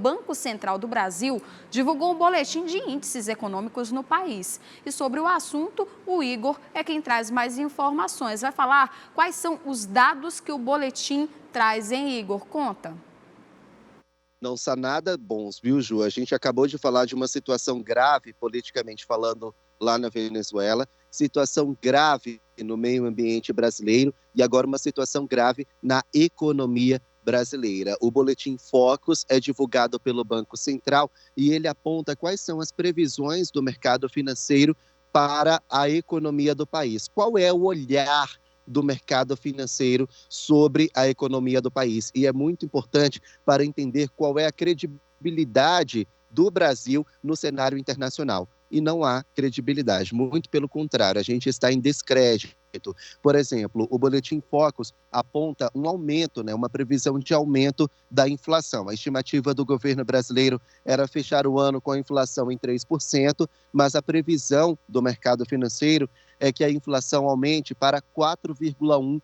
Banco Central do Brasil divulgou um boletim de índices econômicos no país. E sobre o assunto, o Igor é quem traz mais informações. Vai falar quais são os dados que o boletim traz, hein, Igor? Conta. Não são nada bons, viu, Ju? A gente acabou de falar de uma situação grave, politicamente falando, lá na Venezuela, situação grave no meio ambiente brasileiro e agora uma situação grave na economia brasileira. O Boletim Focus é divulgado pelo Banco Central e ele aponta quais são as previsões do mercado financeiro para a economia do país. Qual é o olhar do mercado financeiro sobre a economia do país? E é muito importante para entender qual é a credibilidade do Brasil no cenário internacional. E não há credibilidade, muito pelo contrário, a gente está em descrédito. Por exemplo, o Boletim Focus aponta um aumento, uma previsão de aumento da inflação. A estimativa do governo brasileiro era fechar o ano com a inflação em 3%, mas a previsão do mercado financeiro é que a inflação aumente para 4,1%.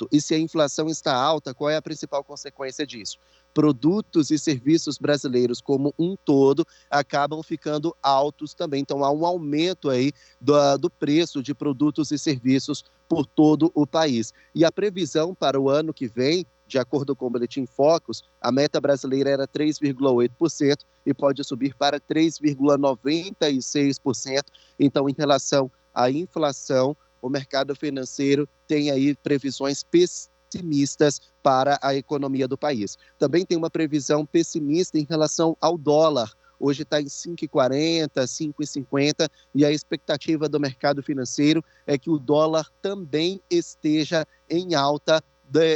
E se a inflação está alta, qual é a principal consequência disso? Produtos e serviços brasileiros como um todo acabam ficando altos também. Então, há um aumento aí do preço de produtos e serviços por todo o país. E a previsão para o ano que vem, de acordo com o Boletim Focus, a meta brasileira era 3,8% e pode subir para 3,96%. Então, em relação à inflação, o mercado financeiro tem aí previsões pessimistas para a economia do país. Também tem uma previsão pessimista em relação ao dólar. Hoje está em 5,40, 5,50 e a expectativa do mercado financeiro é que o dólar também esteja em alta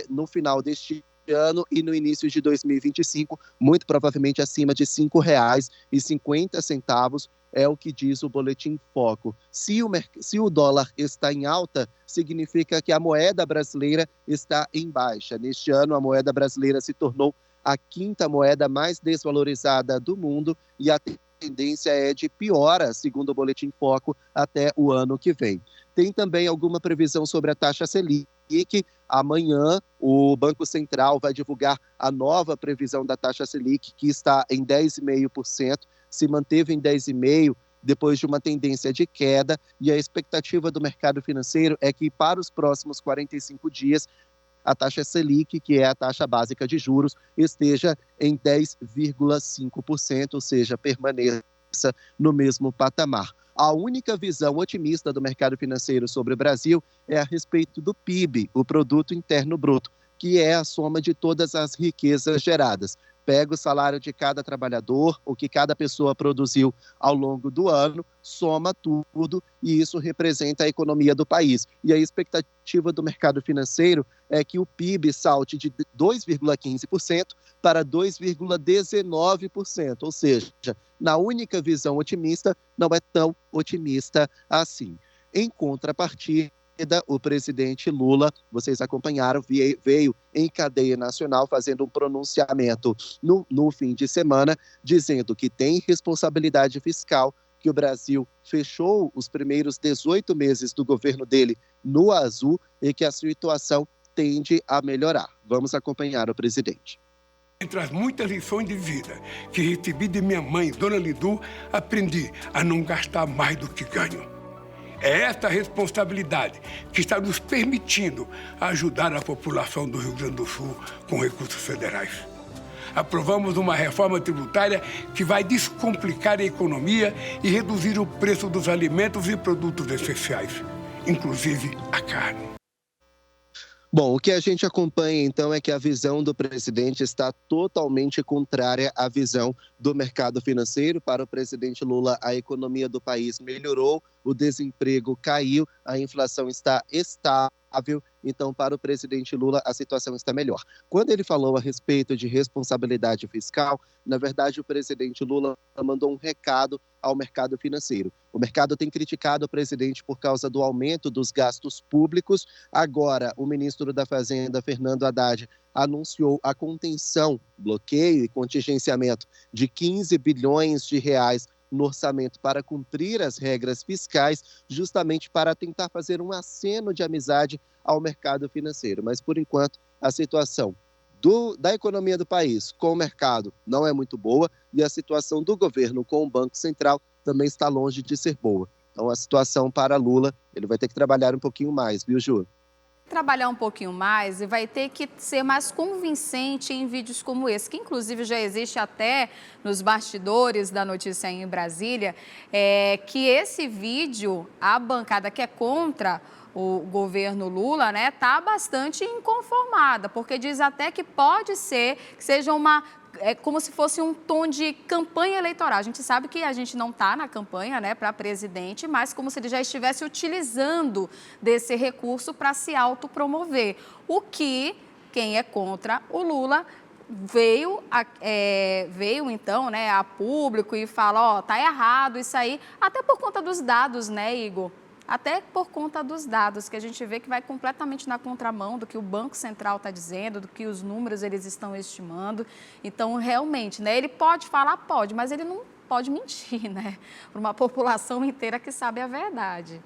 no final deste ano e no início de 2025, muito provavelmente acima de R$ 5,50, é o que diz o Boletim Foco. Se o dólar está em alta, significa que a moeda brasileira está em baixa. Neste ano, a moeda brasileira se tornou a quinta moeda mais desvalorizada do mundo e a tendência é de piora, segundo o Boletim Foco, até o ano que vem. Tem também alguma previsão sobre a taxa Selic. Amanhã, o Banco Central vai divulgar a nova previsão da taxa Selic, que está em 10,5%, se manteve em 10,5% depois de uma tendência de queda, e a expectativa do mercado financeiro é que para os próximos 45 dias, a taxa Selic, que é a taxa básica de juros, esteja em 10,5%, ou seja, permaneça no mesmo patamar. A única visão otimista do mercado financeiro sobre o Brasil é a respeito do PIB, o Produto Interno Bruto, que é a soma de todas as riquezas geradas. Pega o salário de cada trabalhador, o que cada pessoa produziu ao longo do ano, soma tudo e isso representa a economia do país. E a expectativa do mercado financeiro é que o PIB salte de 2,15% para 2,19%, ou seja, na única visão otimista, não é tão otimista assim. Em contrapartida, o presidente Lula, vocês acompanharam, veio em cadeia nacional fazendo um pronunciamento no fim de semana, dizendo que tem responsabilidade fiscal, que o Brasil fechou os primeiros 18 meses do governo dele no azul e que a situação tende a melhorar. Vamos acompanhar o presidente. Entre as muitas lições de vida que recebi de minha mãe, Dona Lidu, aprendi a não gastar mais do que ganho. É esta responsabilidade que está nos permitindo ajudar a população do Rio Grande do Sul com recursos federais. Aprovamos uma reforma tributária que vai descomplicar a economia e reduzir o preço dos alimentos e produtos essenciais, inclusive a carne. Bom, o que a gente acompanha, então, é que a visão do presidente está totalmente contrária à visão do mercado financeiro. Para o presidente Lula, a economia do país melhorou, o desemprego caiu, a inflação está estável. Então, para o presidente Lula, a situação está melhor. Quando ele falou a respeito de responsabilidade fiscal, na verdade, o presidente Lula mandou um recado ao mercado financeiro. O mercado tem criticado o presidente por causa do aumento dos gastos públicos. Agora, o ministro da Fazenda, Fernando Haddad, anunciou a contenção, bloqueio e contingenciamento de 15 bilhões de reais no orçamento para cumprir as regras fiscais, justamente para tentar fazer um aceno de amizade ao mercado financeiro. Mas, por enquanto, a situação da economia do país com o mercado não é muito boa e a situação do governo com o Banco Central também está longe de ser boa. Então, a situação para Lula, ele vai ter que trabalhar um pouquinho mais, viu, Ju? Trabalhar um pouquinho mais e vai ter que ser mais convincente em vídeos como esse, que inclusive já existe até nos bastidores da notícia em Brasília, que esse vídeo, a bancada que é contra o governo Lula, né, está bastante inconformada, porque diz até que pode ser que seja como se fosse um tom de campanha eleitoral. A gente sabe que a gente não está na campanha, né, para presidente, mas como se ele já estivesse utilizando desse recurso para se autopromover. O que quem é contra o Lula veio então, né, a público e fala, tá errado isso aí, até por conta dos dados, né, Igor? Até por conta dos dados, que a gente vê que vai completamente na contramão do que o Banco Central está dizendo, do que os números eles estão estimando. Então, realmente, né, ele pode falar, pode, mas ele não pode mentir, né, para uma população inteira que sabe a verdade.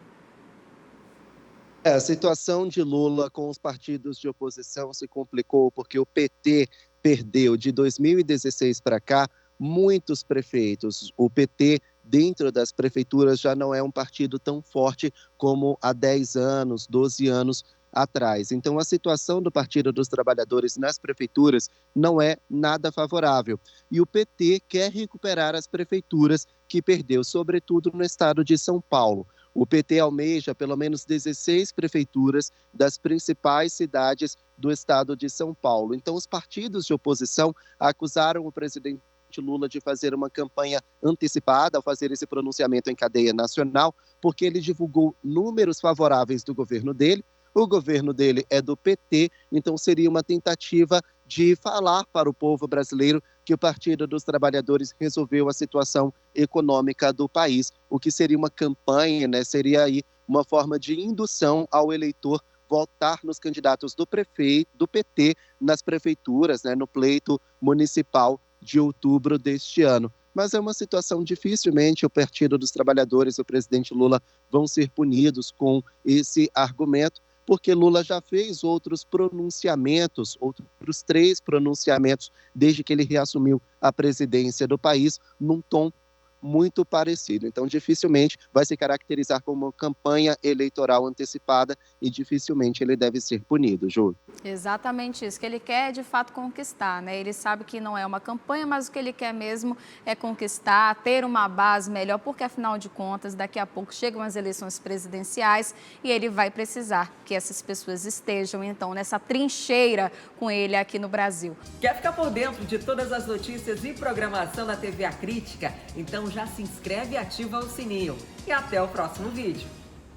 A situação de Lula com os partidos de oposição se complicou porque o PT perdeu de 2016 para cá muitos prefeitos. O PT, dentro das prefeituras, já não é um partido tão forte como há 10 anos, 12 anos atrás. Então, a situação do Partido dos Trabalhadores nas prefeituras não é nada favorável. E o PT quer recuperar as prefeituras que perdeu, sobretudo no estado de São Paulo. O PT almeja pelo menos 16 prefeituras das principais cidades do estado de São Paulo. Então, os partidos de oposição acusaram o presidente Lula de fazer uma campanha antecipada ao fazer esse pronunciamento em cadeia nacional, porque ele divulgou números favoráveis do governo dele. O governo dele é do PT, então seria uma tentativa de falar para o povo brasileiro que o Partido dos Trabalhadores resolveu a situação econômica do país, o que seria uma campanha, né? Seria aí uma forma de indução ao eleitor votar nos candidatos do PT nas prefeituras, né? No pleito municipal de outubro deste ano. Mas é uma situação dificilmente o Partido dos Trabalhadores e o presidente Lula vão ser punidos com esse argumento, porque Lula já fez outros 3 pronunciamentos desde que ele reassumiu a presidência do país, num tom muito parecido. Então, dificilmente vai se caracterizar como uma campanha eleitoral antecipada e dificilmente ele deve ser punido, Ju. Exatamente isso, que ele quer de fato conquistar, né? Ele sabe que não é uma campanha, mas o que ele quer mesmo é conquistar, ter uma base melhor, porque afinal de contas, daqui a pouco chegam as eleições presidenciais e ele vai precisar que essas pessoas estejam, então, nessa trincheira com ele aqui no Brasil. Quer ficar por dentro de todas as notícias e programação da TV A Crítica? Então já se inscreve e ativa o sininho. E até o próximo vídeo.